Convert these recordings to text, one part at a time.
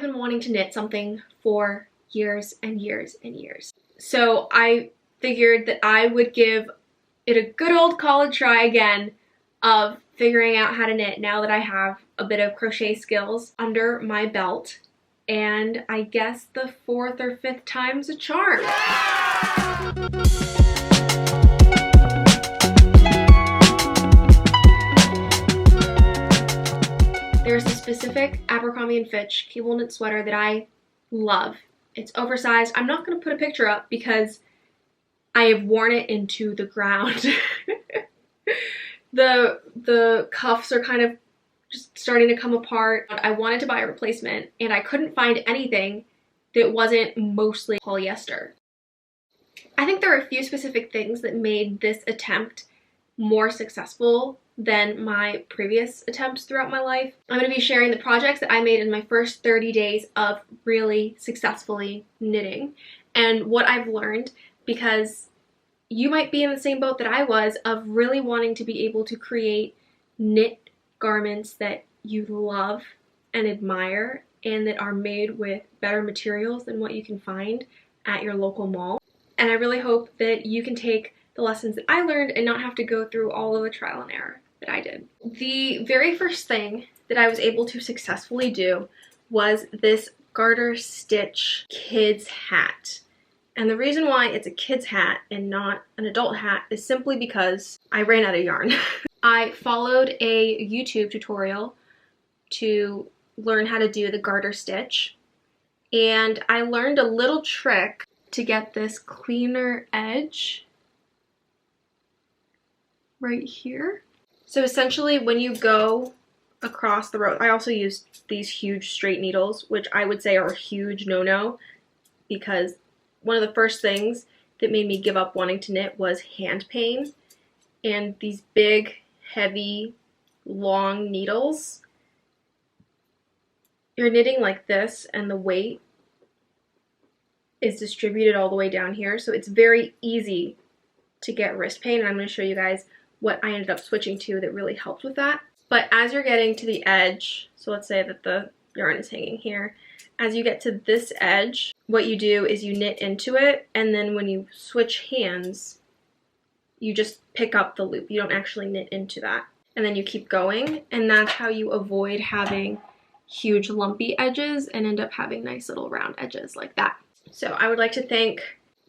I've been wanting to knit something for years and years and years. So I figured that I would give it a good old college try again of figuring out how to knit now that I have a bit of crochet skills under my belt. And I guess the 4th or 5th time's a charm. There's a specific Abercrombie & Fitch cable knit sweater that I love. It's oversized. I'm not going to put a picture up because I have worn it into the ground. The cuffs are kind of just starting to come apart. I wanted to buy a replacement and I couldn't find anything that wasn't mostly polyester. I think there are a few specific things that made this attempt more successful than my previous attempts throughout my life. I'm going to be sharing the projects that I made in my first 30 days of really successfully knitting and what I've learned, because you might be in the same boat that I was of really wanting to be able to create knit garments that you love and admire and that are made with better materials than what you can find at your local mall. And I really hope that you can take the lessons that I learned and not have to go through all of the trial and error that I did. The very first thing that I was able to successfully do was this garter stitch kids hat. And the reason why it's a kid's hat and not an adult hat is simply because I ran out of yarn. I followed a YouTube tutorial to learn how to do the garter stitch, and I learned a little trick to get this cleaner edge right here. So essentially when you go across the row, I also used these huge straight needles, which I would say are a huge no-no, because one of the first things that made me give up wanting to knit was hand pain, and these big, heavy, long needles. You're knitting like this and the weight is distributed all the way down here, so it's very easy to get wrist pain, and I'm going to show you guys what I ended up switching to that really helped with that. But as you're getting to the edge, so let's say that the yarn is hanging here, as you get to this edge, what you do is you knit into it, and then when you switch hands, you just pick up the loop. You don't actually knit into that. And then you keep going, and that's how you avoid having huge lumpy edges and end up having nice little round edges like that. So I would like to thank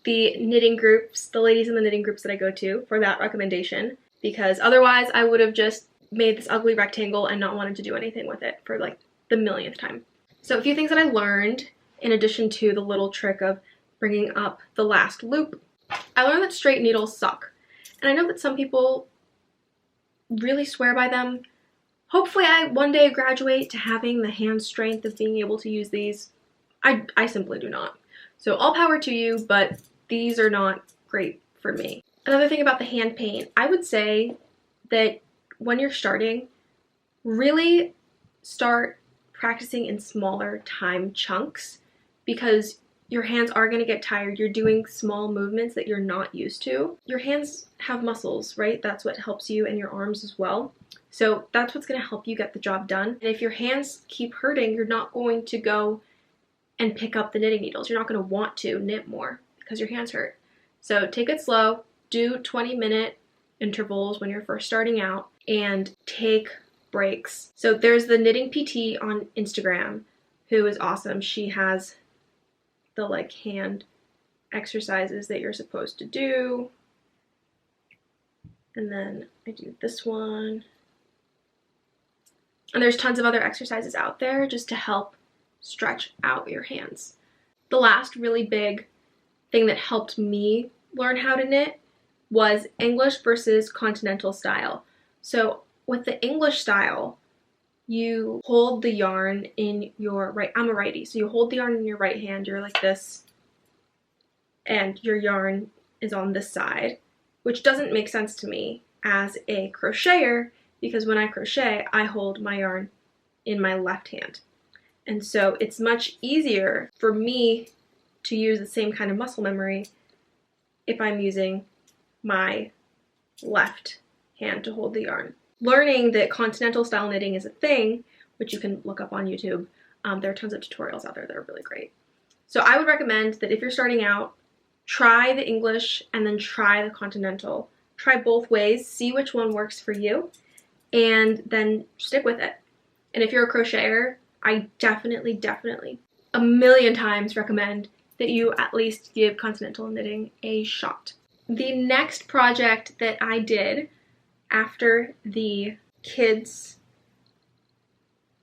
the knitting groups, the ladies in the knitting groups that I go to, for that recommendation, because otherwise I would have just made this ugly rectangle and not wanted to do anything with it for like the millionth time. So a few things that I learned in addition to the little trick of bringing up the last loop. I learned that straight needles suck. And I know that some people really swear by them. Hopefully I one day graduate to having the hand strength of being able to use these. I simply do not. So all power to you, but these are not great for me. Another thing about the hand pain, I would say that when you're starting, really start practicing in smaller time chunks, because your hands are going to get tired. You're doing small movements that you're not used to. Your hands have muscles, right? That's what helps you, and your arms as well. So that's what's going to help you get the job done. And if your hands keep hurting, you're not going to go and pick up the knitting needles. You're not going to want to knit more because your hands hurt. So take it slow. Do 20-minute intervals when you're first starting out, and take breaks. So there's the Knitting PT on Instagram who is awesome. She has the like hand exercises that you're supposed to do. And then I do this one. And there's tons of other exercises out there just to help stretch out your hands. The last really big thing that helped me learn how to knit was English versus continental style. So with the English style, you hold the yarn in your right, I'm a righty, so you hold the yarn in your right hand, you're like this, and your yarn is on this side, which doesn't make sense to me as a crocheter, because when I crochet, I hold my yarn in my left hand. And so it's much easier for me to use the same kind of muscle memory if I'm using my left hand to hold the yarn. Learning that continental style knitting is a thing, which you can look up on YouTube, There are tons of tutorials out there that are really great. So I would recommend that if you're starting out, try the English and then try the continental. Try both ways, see which one works for you, and then stick with it. And if you're a crocheter, I definitely a million times recommend that you at least give continental knitting a shot. The next project that I did after the kids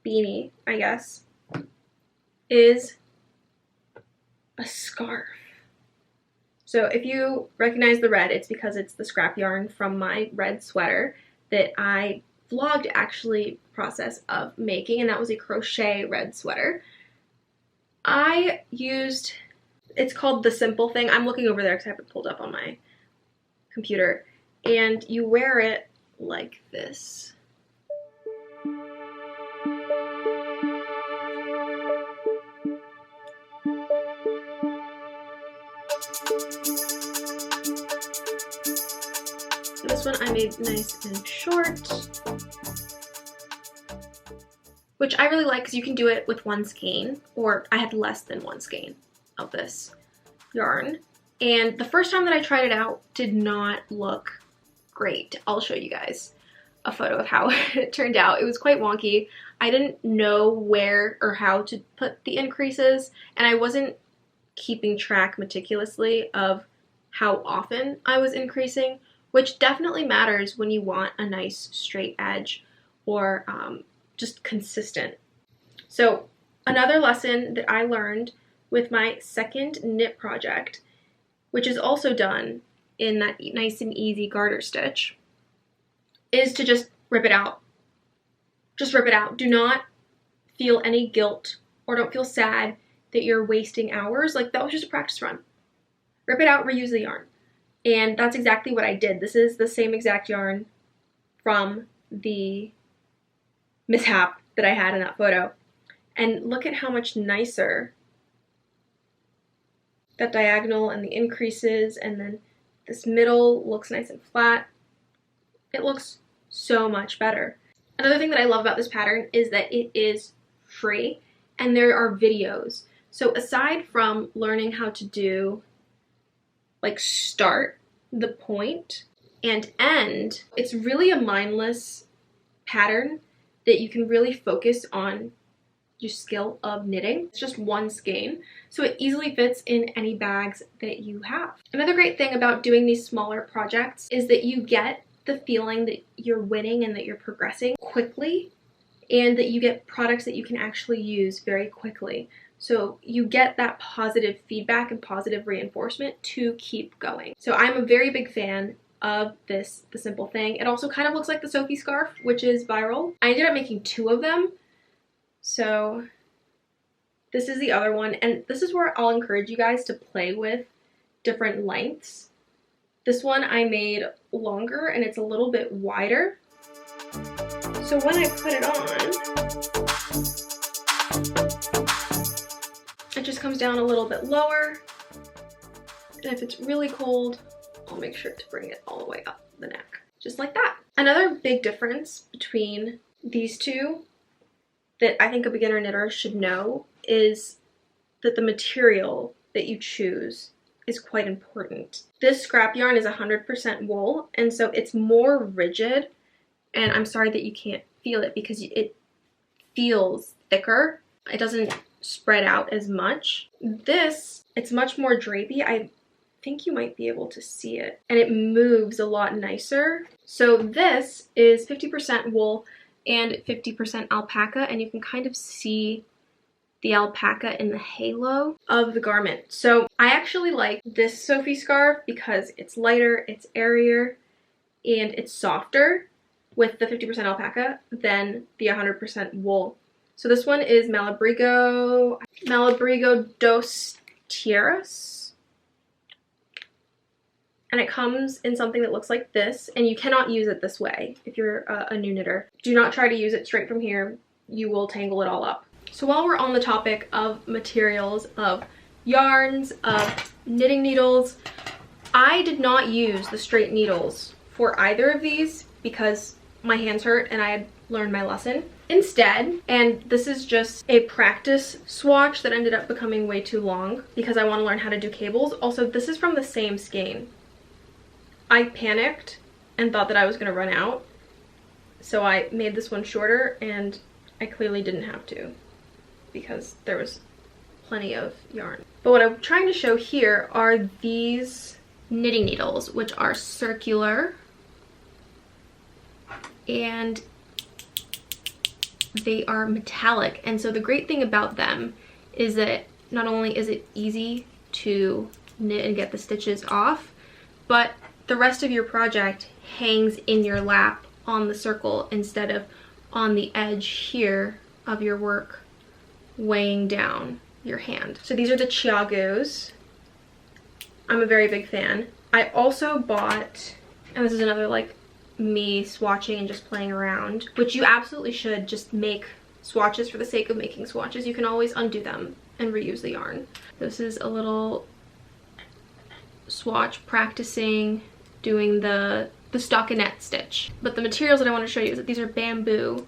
beanie, I guess, is a scarf. So if you recognize the red, it's because it's the scrap yarn from my red sweater that I vlogged actually the process of making, and that was a crochet red sweater. I used, it's called the Simple Thing. I'm looking over there because I have it pulled up on my computer, and you wear it like this. This one I made nice and short, which I really like because you can do it with one skein, or I had less than one skein of this yarn. And the first time that I tried it out did not look great. I'll show you guys a photo of how it turned out. It was quite wonky. I didn't know where or how to put the increases, and I wasn't keeping track meticulously of how often I was increasing, which definitely matters when you want a nice straight edge or just consistent. So another lesson that I learned with my second knit project, which is also done in that nice and easy garter stitch, is to just rip it out. Just rip it out. Do not feel any guilt or don't feel sad that you're wasting hours. Like, that was just a practice run. Rip it out, reuse the yarn. And that's exactly what I did. This is the same exact yarn from the mishap that I had in that photo. And look at how much nicer that diagonal and the increases, and then this middle looks nice and flat. It looks so much better. Another thing that I love about this pattern is that it is free and there are videos. So aside from learning how to do like start, the point, and end, it's really a mindless pattern that you can really focus on your skill of knitting. It's just one skein, so it easily fits in any bags that you have. Another great thing about doing these smaller projects is that you get the feeling that you're winning and that you're progressing quickly, and that you get products that you can actually use very quickly. So you get that positive feedback and positive reinforcement to keep going. So I'm a very big fan of this, the Simple Thing. It also kind of looks like the Sophie scarf, which is viral. I ended up making 2 of them. So this is the other one, and this is where I'll encourage you guys to play with different lengths. This one I made longer and it's a little bit wider. So when I put it on, it just comes down a little bit lower. And if it's really cold, I'll make sure to bring it all the way up the neck, just like that. Another big difference between these two that I think a beginner knitter should know is that the material that you choose is quite important. This scrap yarn is 100% wool, and so it's more rigid, and I'm sorry that you can't feel it because it feels thicker. It doesn't spread out as much. This, it's much more drapey. I think you might be able to see it, and it moves a lot nicer. So this is 50% wool and 50% alpaca, and you can kind of see the alpaca in the halo of the garment. So I actually like this Sophie scarf because it's lighter, it's airier, and it's softer with the 50% alpaca than the 100% wool. So this one is Malabrigo dos Tierras. And it comes in something that looks like this, and you cannot use it this way if you're a new knitter. Do not try to use it straight from here. You will tangle it all up. So while we're on the topic of materials, of yarns, of knitting needles, I did not use the straight needles for either of these because my hands hurt and I had learned my lesson. Instead, and this is just a practice swatch that ended up becoming way too long because I want to learn how to do cables. Also, this is from the same skein. I panicked and thought that I was going to run out, so I made this one shorter, and I clearly didn't have to because there was plenty of yarn. But what I'm trying to show here are these knitting needles, which are circular, and they are metallic. And so the great thing about them is that not only is it easy to knit and get the stitches off, but the rest of your project hangs in your lap on the circle instead of on the edge here of your work weighing down your hand. So these are the Chiagos. I'm a very big fan. I also bought, and this is another like me swatching and just playing around, which you absolutely should just make swatches for the sake of making swatches. You can always undo them and reuse the yarn. This is a little swatch practicing doing the stockinette stitch. But the materials that I want to show you is that these are bamboo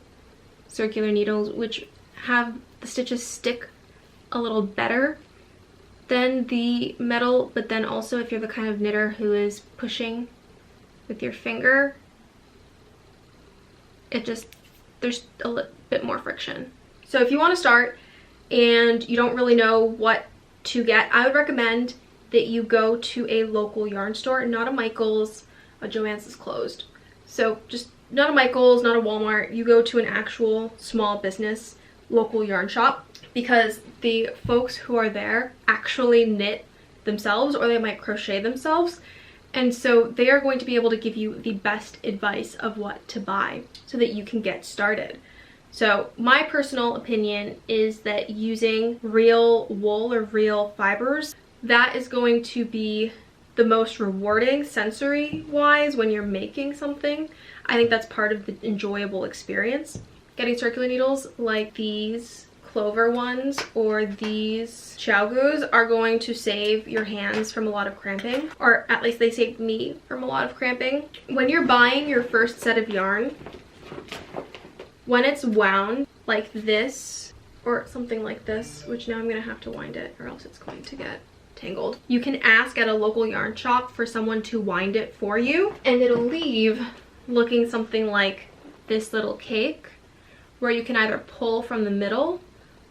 circular needles, which have the stitches stick a little better than the metal, but then also if you're the kind of knitter who is pushing with your finger, it just, there's a bit more friction. So if you want to start and you don't really know what to get, I would recommend that you go to a local yarn store, not a Michael's. Joann's is closed. So just not a Michael's, not a Walmart. You go to an actual small business, local yarn shop, because the folks who are there actually knit themselves, or they might crochet themselves. And so they are going to be able to give you the best advice of what to buy so that you can get started. So my personal opinion is that using real wool or real fibers, that is going to be the most rewarding sensory wise when you're making something. I think that's part of the enjoyable experience. Getting circular needles like these clover ones or these Chiagos are going to save your hands from a lot of cramping, or at least they saved me from a lot of cramping. When you're buying your first set of yarn, when it's wound like this or something like this, which now I'm gonna have to wind it or else it's going to get tangled, you can ask at a local yarn shop for someone to wind it for you, and it'll leave looking something like this little cake, where you can either pull from the middle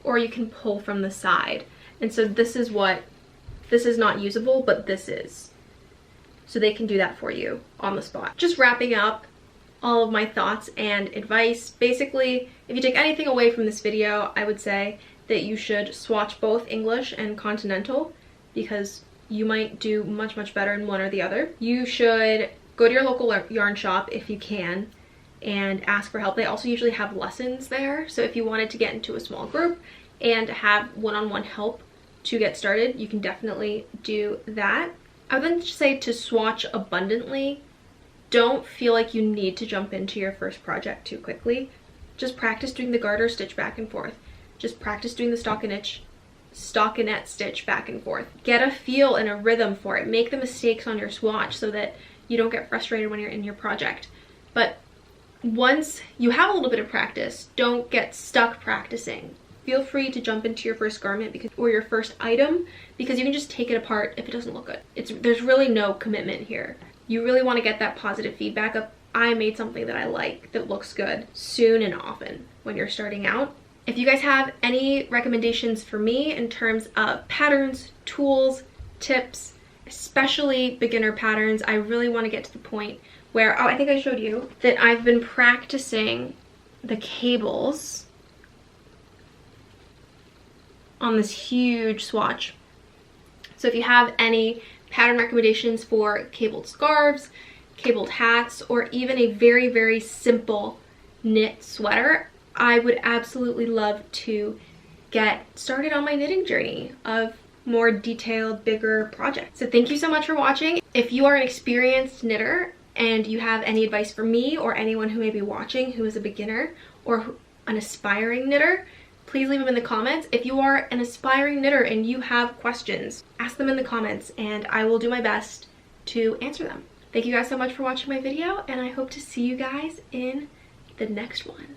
or you can pull from the side. And so this is not usable, but this is. So they can do that for you on the spot. Just wrapping up all of my thoughts and advice. Basically, if you take anything away from this video, I would say that you should swatch both English and continental, because you might do much, much better in one or the other. You should go to your local yarn shop if you can and ask for help. They also usually have lessons there, so if you wanted to get into a small group and have one-on-one help to get started, you can definitely do that. I would then say to swatch abundantly. Don't feel like you need to jump into your first project too quickly. Just practice doing the garter stitch back and forth. Just practice doing the stockinette stitch back and forth. Get a feel and a rhythm for it. Make the mistakes on your swatch so that you don't get frustrated when you're in your project. But once you have a little bit of practice, don't get stuck practicing. Feel free to jump into your first garment or your first item, because you can just take it apart if it doesn't look good. There's really no commitment here. You really want to get that positive feedback of, I made something that I like, that looks good, soon and often when you're starting out. If you guys have any recommendations for me in terms of patterns, tools, tips, especially beginner patterns, I really want to get to the point where, oh, I think I showed you that I've been practicing the cables on this huge swatch. So if you have any pattern recommendations for cabled scarves, cabled hats, or even a very, very simple knit sweater, I would absolutely love to get started on my knitting journey of more detailed, bigger projects. So thank you so much for watching. If you are an experienced knitter and you have any advice for me or anyone who may be watching who is a beginner or an aspiring knitter, please leave them in the comments. If you are an aspiring knitter and you have questions, ask them in the comments and I will do my best to answer them. Thank you guys so much for watching my video, and I hope to see you guys in the next one.